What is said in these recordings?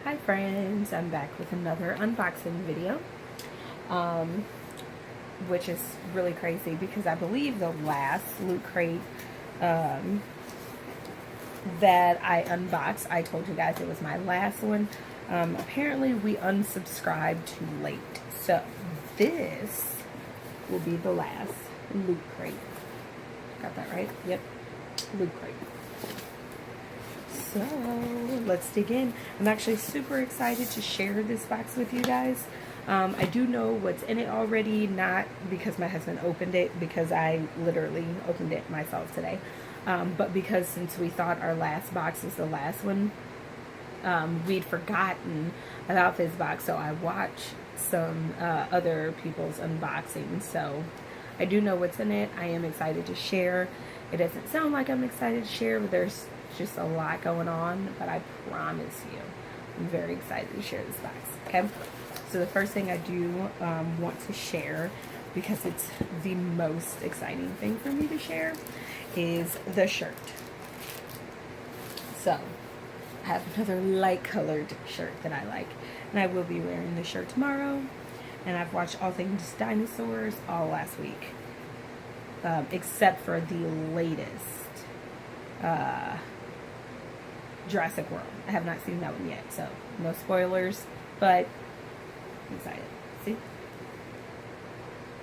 Hi friends, I'm back with another unboxing video, which is really crazy because I believe the last Loot Crate that I unboxed, I told you guys it was my last one. Apparently we unsubscribed too late, so this will be the last Loot Crate. Got that right? Yep, Loot Crate. So let's dig in. I'm actually super excited to share this box with you guys. I do know what's in it already, not because my husband opened it, because I literally opened it myself today, but because since we thought our last box was the last one, we'd forgotten about this box, so I watched some other people's unboxing. So I do know what's in it. I am excited to share. It doesn't sound like I'm excited to share, but there's just a lot going on, but I promise you I'm very excited to share this box. Okay, so the first thing I do want to share, because it's the most exciting thing for me to share, is the shirt. So I have another light colored shirt that I like, and I will be wearing the shirt tomorrow. And I've watched all things dinosaurs all last week, except for the latest Jurassic World. I have not seen that one yet, so no spoilers, but I'm excited. See?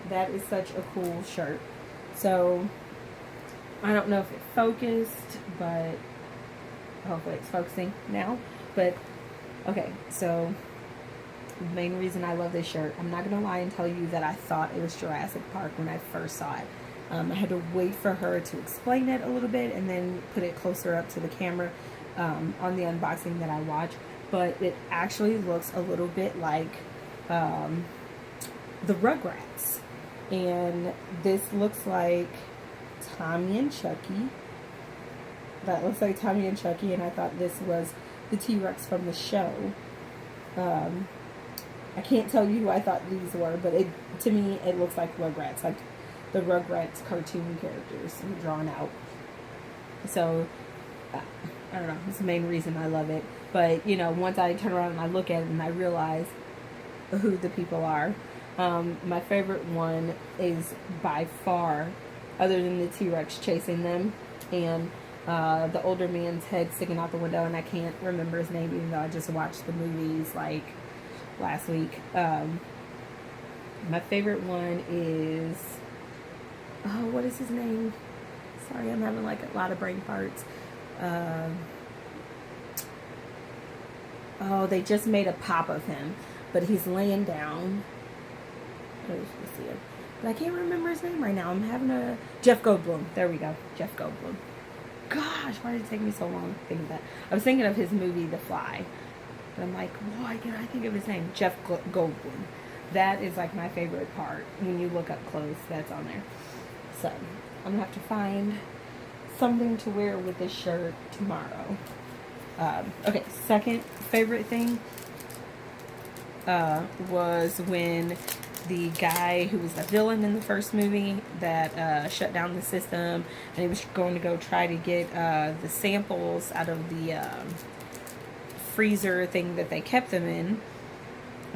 That is such a cool shirt. So I don't know if it focused, but hopefully it's focusing now. But okay, so the main reason I love this shirt, I'm not gonna lie and tell you that I thought it was Jurassic Park when I first saw it. I had to wait for her to explain it a little bit and then put it closer up to the camera on the unboxing that I watched. But it actually looks a little bit like the Rugrats. And this looks like Tommy and Chucky. That looks like Tommy and Chucky, and I thought this was the T-Rex from the show. I can't tell you who I thought these were, but to me it looks like Rugrats, like the Rugrats cartoon characters drawn out. So I don't know, it's the main reason I love it. But you know, once I turn around and I look at it and I realize who the people are, my favorite one is by far, other than the T-Rex chasing them and the older man's head sticking out the window, and I can't remember his name even though I just watched the movies like last week. My favorite one is, oh, what is his name? Sorry, I'm having like a lot of brain farts. Oh, they just made a pop of him, but he's laying down. Let me see it. But I can't remember his name right now. I'm having a Jeff Goldblum. There we go, Jeff Goldblum. Gosh, why did it take me so long to think of that? I was thinking of his movie, The Fly. But I'm like, why can't I think of his name? Jeff Goldblum. That is like my favorite part. When you look up close, that's on there. So, I'm going to have to find something to wear with this shirt tomorrow. Okay, second favorite thing was when the guy who was the villain in the first movie that shut down the system, and he was going to go try to get the samples out of the freezer thing that they kept them in.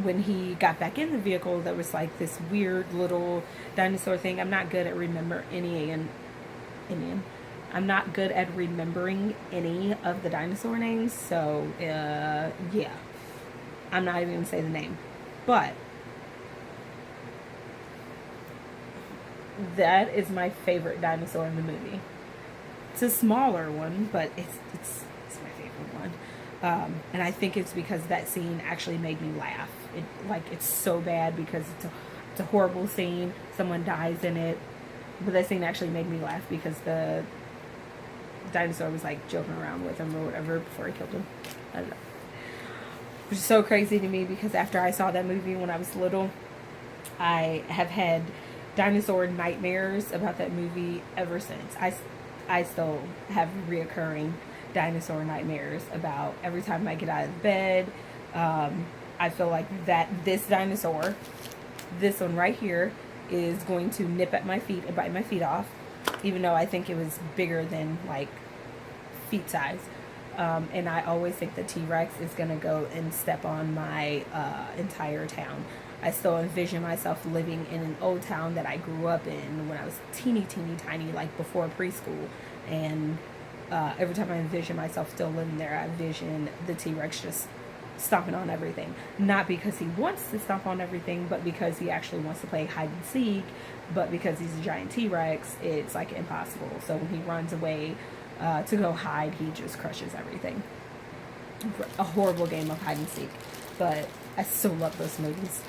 When he got back in the vehicle, there was like this weird little dinosaur thing. I'm not good at I'm not good at remembering any of the dinosaur names, so yeah, I'm not even gonna say the name, but that is my favorite dinosaur in the movie. It's a smaller one, but it's my favorite one. And I think it's because that scene actually made me laugh. It's so bad because it's a horrible scene. Someone dies in it, but that scene actually made me laugh because the dinosaur was like joking around with him or whatever before he killed him. I don't know. Which is so crazy to me because after I saw that movie when I was little, I have had dinosaur nightmares about that movie ever since. I still have reoccurring dinosaur nightmares about every time I get out of bed. I feel like this dinosaur, this one right here, is going to nip at my feet and bite my feet off, even though I think it was bigger than like feet size. And I always think the T-Rex is going to go and step on my entire town. I still envision myself living in an old town that I grew up in when I was teeny tiny, like before preschool. And every time I envision myself still living there, I envision the T-Rex just stomping on everything. Not because he wants to stomp on everything, but because he actually wants to play hide and seek. But because he's a giant T-Rex, it's like impossible. So when he runs away to go hide, he just crushes everything. A horrible game of hide and seek. But I still love those movies.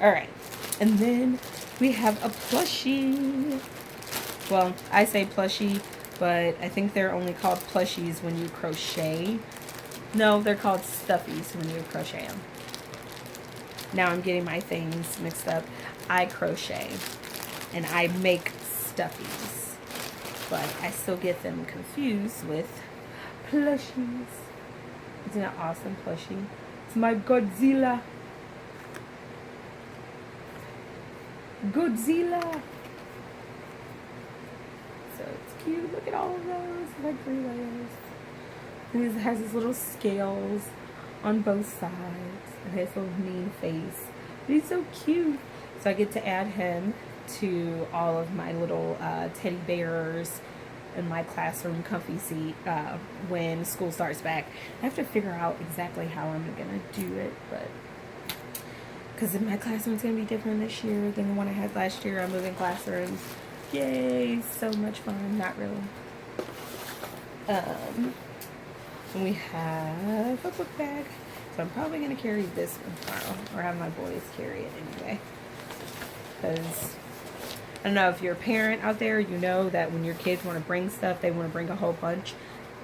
Alright. And then we have a plushie. Well, I say plushie, but I think they're only called plushies when you crochet. No, they're called stuffies when you crochet them. Now I'm getting my things mixed up. I crochet and I make stuffies, but I still get them confused with plushies. Isn't that awesome, plushie? It's my Godzilla. Godzilla. So it's cute. Look at all of those. Like 3 layers. And it has his little scales on both sides. And his little mean face. But he's so cute. So I get to add him to all of my little teddy bears in my classroom comfy seat when school starts back. I have to figure out exactly how I'm going to do it, but because my classroom's going to be different this year than the one I had last year. I'm moving classrooms. Yay, so much fun. Not really. We have a book bag. So I'm probably going to carry this one tomorrow, or have my boys carry it anyway. Because I don't know if you're a parent out there, you know that when your kids want to bring stuff, they want to bring a whole bunch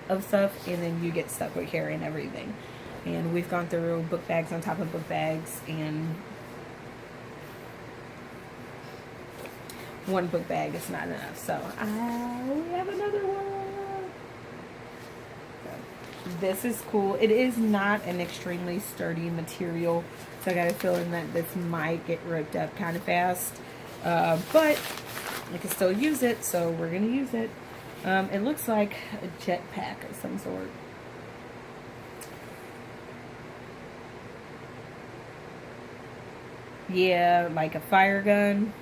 of stuff, and then you get stuck with carrying everything. And we've gone through book bags on top of book bags, and one book bag is not enough. So we have another one. So, this is cool. It is not an extremely sturdy material, so I got a feeling that this might get ripped up kind of fast. But I can still use it, so we're going to use it. It looks like a jetpack of some sort. Yeah, like a fire gun.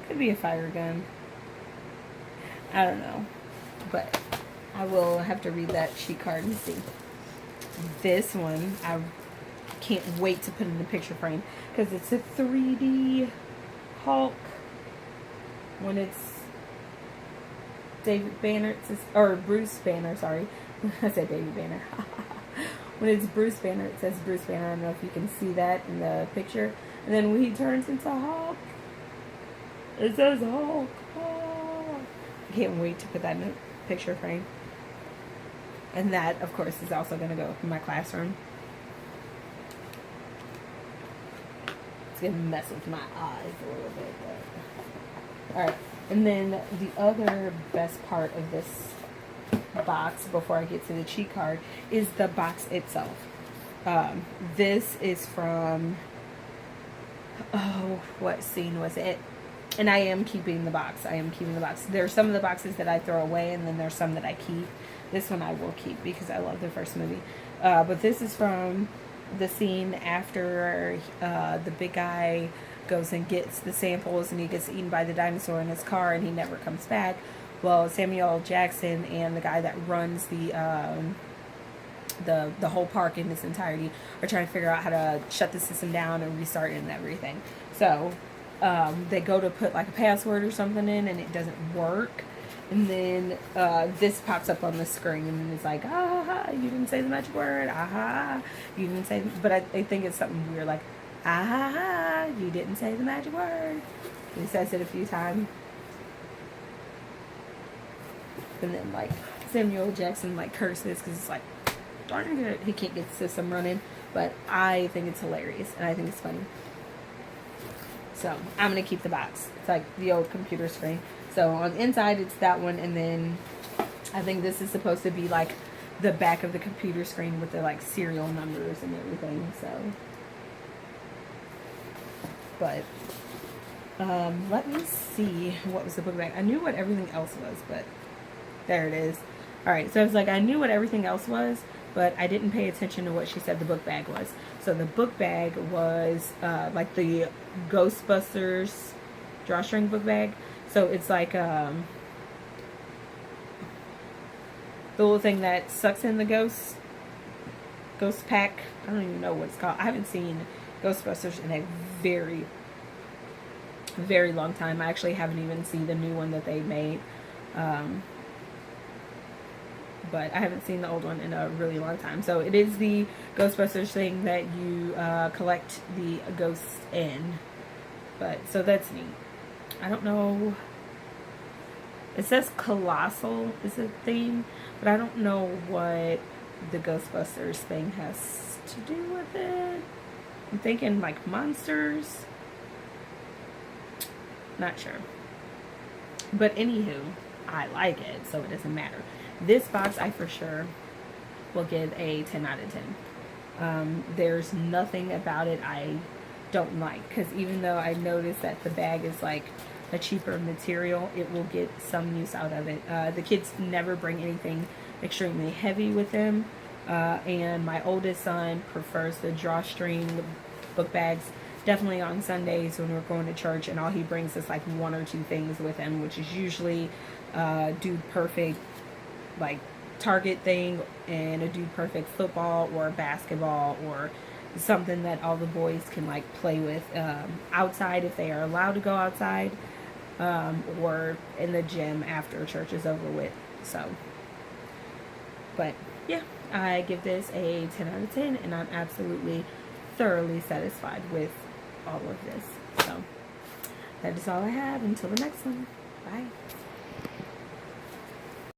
Could be a fire gun. I don't know. But I will have to read that sheet card and see. This one, I can't wait to put in the picture frame because it's a 3D Hulk. When it's David Banner, or Bruce Banner, sorry. I said David Banner. When it's Bruce Banner, it says Bruce Banner. I don't know if you can see that in the picture. And then when he turns into Hulk, it says Hulk. Oh. I can't wait to put that in the picture frame. And that, of course, is also going to go in my classroom. It's going to mess with my eyes a little bit. But... Alright, and then the other best part of this box, before I get to the cheat card, is the box itself. This is from... Oh, what scene was it? And I am keeping the box. I am keeping the box. There are some of the boxes that I throw away, and then there's some that I keep. This one I will keep because I love the first movie. But this is from the scene after the big guy goes and gets the samples, and he gets eaten by the dinosaur in his car, and he never comes back. Well, Samuel L. Jackson and the guy that runs the whole park in its entirety are trying to figure out how to shut the system down and restart it and everything. So they go to put like a password or something in, and it doesn't work. And then this pops up on the screen, and it's like, ah, you didn't say the magic word, ah, you didn't say, but I think it's something weird, like, ah, you didn't say the magic word. He says it a few times. And then, like, Samuel Jackson, like, curses, because it's like, darn it, he can't get the system running. But I think it's hilarious, and I think it's funny. So, I'm going to keep the box. It's like the old computer screen. So, on the inside, it's that one, and then I think this is supposed to be, like, the back of the computer screen with the, like, serial numbers and everything, so. But, let me see what was the book bag. I knew what everything else was, but there it is. Alright, so it's like I knew what everything else was, but I didn't pay attention to what she said the book bag was. So the book bag was like the Ghostbusters drawstring book bag. So it's like the little thing that sucks in the ghost pack. I don't even know what it's called. I haven't seen Ghostbusters in a very, very long time. I actually haven't even seen the new one that they made. But I haven't seen the old one in a really long time. So it is the Ghostbusters thing that you collect the ghosts in. But, so that's neat. I don't know. It says Colossal is a theme, but I don't know what the Ghostbusters thing has to do with it. I'm thinking like monsters. Not sure. But anywho, I like it, so it doesn't matter. This box I for sure will give a 10 out of 10. There's nothing about it I don't like, because even though I noticed that the bag is like a cheaper material, it will get some use out of it. The kids never bring anything extremely heavy with them, and my oldest son prefers the drawstring book bags. Definitely on Sundays when we're going to church, and all he brings is like one or two things with him, which is usually Dude Perfect like Target thing, and a Dude Perfect football or a basketball, or something that all the boys can like play with outside if they are allowed to go outside, or in the gym after church is over with. So, but yeah, I give this a 10 out of 10, and I'm absolutely thoroughly satisfied with all of this. So that is all I have. Until the next one. Bye.